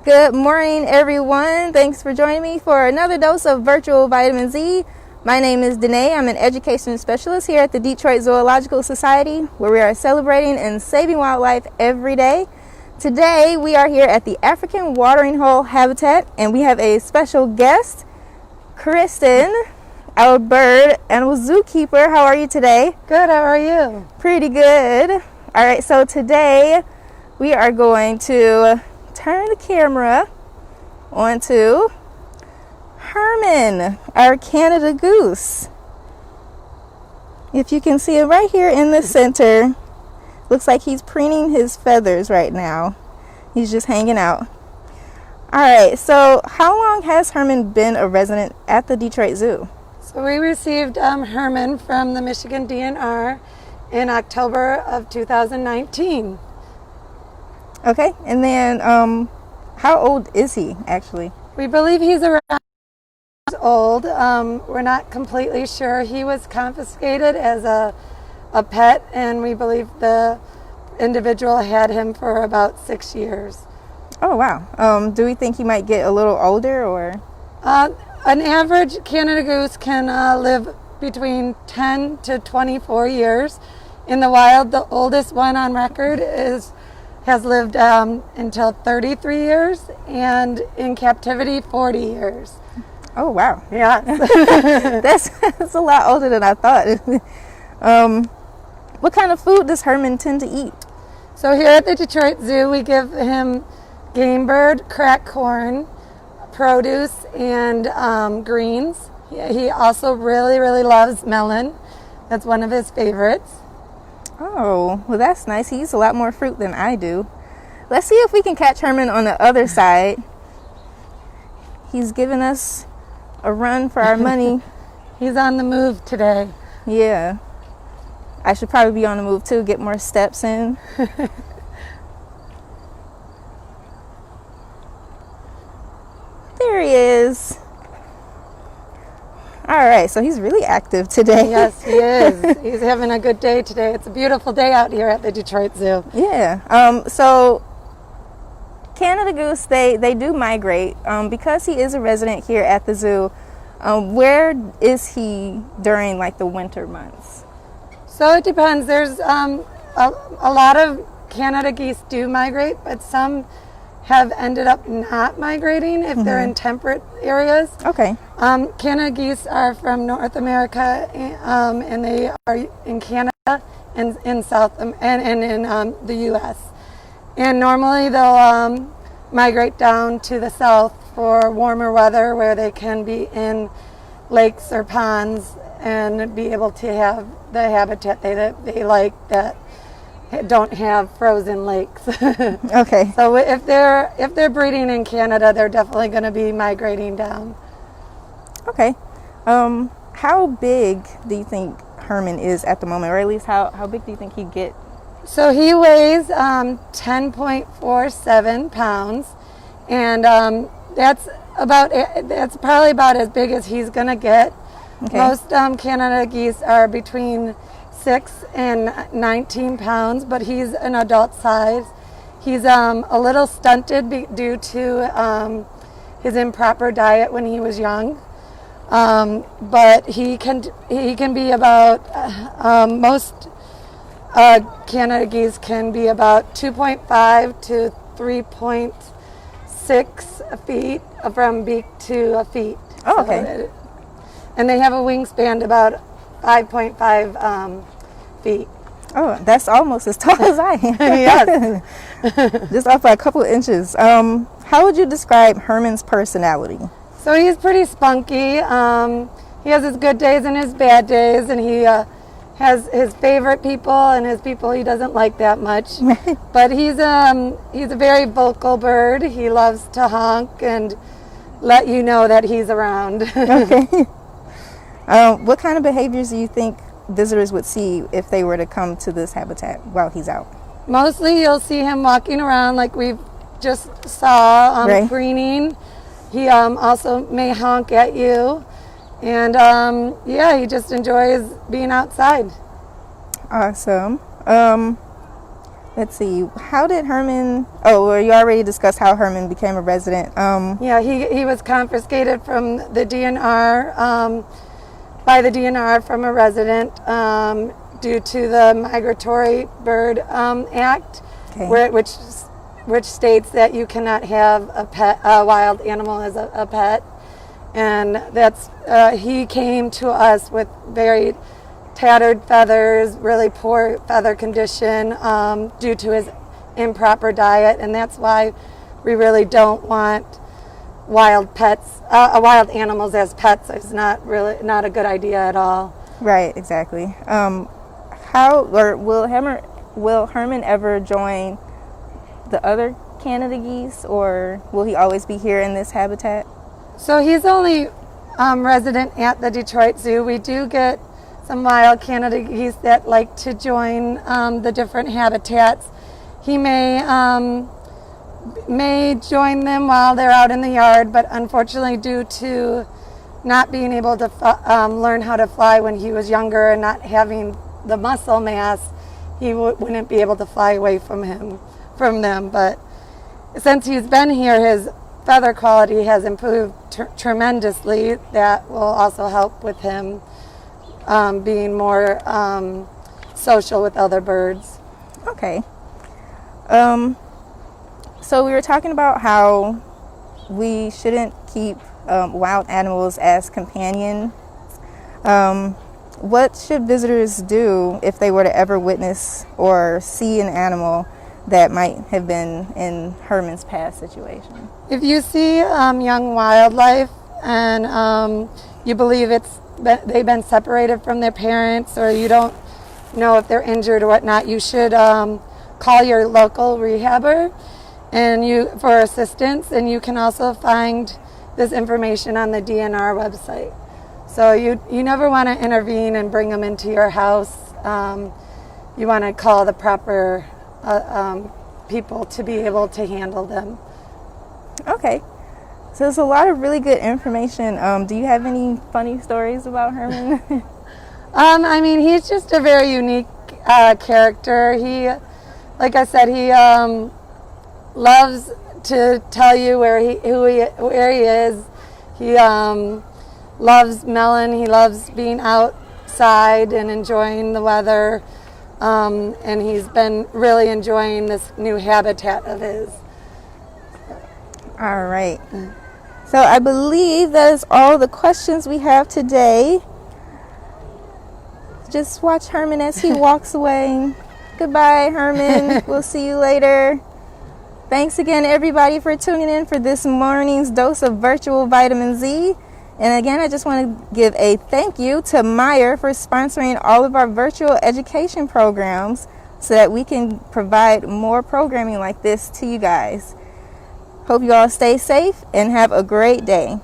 Good morning, everyone. Thanks for joining me for another dose of virtual vitamin Z. My name is D'Nae. I'm an education specialist here at the Detroit Zoological Society, where we are celebrating and saving wildlife every day. Today, we are here at the African watering hole habitat, and we have a special guest, Kristen, our bird animal zookeeper. How are you today? Good, how are you? Pretty good. All right, so today we are going to turn the camera onto Herman, our Canada goose. If you can see him right here in the center, looks like he's preening his feathers right now. He's just hanging out. All right, so how long has Herman been a resident at the Detroit Zoo? So we received Herman from the Michigan DNR in October of 2019. Okay, and then how old is he actually? We believe he's around years old. We're not completely sure. He was confiscated as a pet, and we believe the individual had him for about 6 years. Oh, wow. Do we think he might get a little older, or? An average Canada goose can live between 10 to 24 years. In the wild, the oldest one on record has lived until 33 years, and in captivity 40 years. Oh, wow. Yeah. That's a lot older than I thought. What kind of food does Herman tend to eat? So here at the Detroit Zoo, we give him game bird, cracked corn, produce, and greens. He also really loves melon. That's one of his favorites. Oh, well, that's nice. He eats a lot more fruit than I do. Let's see if we can catch Herman on the other side. He's giving us a run for our money. He's on the move today. Yeah. I should probably be on the move too, get more steps in. There he is. All right, so he's really active today. Yes, he is. He's having a good day today. It's a beautiful day out here at the Detroit Zoo. Yeah. So Canada goose, they do migrate. Because he is a resident here at the zoo, where is he during like the winter months? So it depends. There's a lot of Canada geese do migrate, but some have ended up not migrating if they're in temperate areas. Okay. Canada geese are from North America, and they are in Canada and in South and in the U.S. And normally they'll migrate down to the south for warmer weather, where they can be in lakes or ponds and be able to have the habitat they like that don't have frozen lakes. Okay. So if they're breeding in Canada, they're definitely going to be migrating down. Okay. How big do you think Herman is at the moment, or at least how big do you think he'd get? So he weighs 10.47 pounds, and that's probably about as big as he's going to get. Okay. Most Canada geese are between 6 and 19 pounds, but he's an adult size. He's a little stunted due to his improper diet when he was young, but he can be about most Canada geese can be about 2.5 to 3.6 feet from beak to feet. Oh, okay. And they have a wingspan about 5.5 feet. Oh, that's almost as tall as I am. Yes. Just off by a couple of inches. How would you describe Herman's personality? So he's pretty spunky. He has his good days and his bad days, and he has his favorite people and his people he doesn't like that much. But he's a very vocal bird. He loves to honk and let you know that he's around. Okay. What kind of behaviors do you think visitors would see if they were to come to this habitat while he's out? Mostly you'll see him walking around like we've just saw, right. preening. He also may honk at you. And yeah, he just enjoys being outside. Awesome. let's see, how did Herman, oh, well, you already discussed how Herman became a resident. Yeah, he was confiscated from the DNR, by the DNR from a resident due to the Migratory Bird Act, Okay. which states that you cannot have a wild animal as a pet. And that's he came to us with very tattered feathers, really poor feather condition due to his improper diet, and that's why we really don't want wild wild animals as pets. It's not a good idea at all. Right, exactly. How, or will Herman ever join the other Canada geese, or will he always be here in this habitat? So he's only resident at the Detroit Zoo. We do get some wild Canada geese that like to join the different habitats. He may join them while they're out in the yard, but unfortunately, due to not being able to learn how to fly when he was younger and not having the muscle mass, he wouldn't be able to fly away from them. But since he's been here, his feather quality has improved tremendously. That will also help with him being more social with other birds. Okay. So we were talking about how we shouldn't keep wild animals as companions. What should visitors do if they were to ever witness or see an animal that might have been in Herman's past situation? If you see young wildlife and you believe they've been separated from their parents, or you don't know if they're injured or whatnot, you should call your local rehabber for assistance. And you can also find this information on the DNR website. So you never want to intervene and bring them into your house. You want to call the proper people to be able to handle them. Okay. So there's a lot of really good information. Do you have any funny stories about Herman? I mean, he's just a very unique character. He, like I said, he loves to tell you where he is. He loves melon. He loves being outside and enjoying the weather. And he's been really enjoying this new habitat of his. All right. So I believe that is all the questions we have today. Just watch Herman as he walks away. Goodbye, Herman. We'll see you later. Thanks again, everybody, for tuning in for this morning's dose of virtual vitamin Z. And again, I just want to give a thank you to Meijer for sponsoring all of our virtual education programs so that we can provide more programming like this to you guys. Hope you all stay safe and have a great day.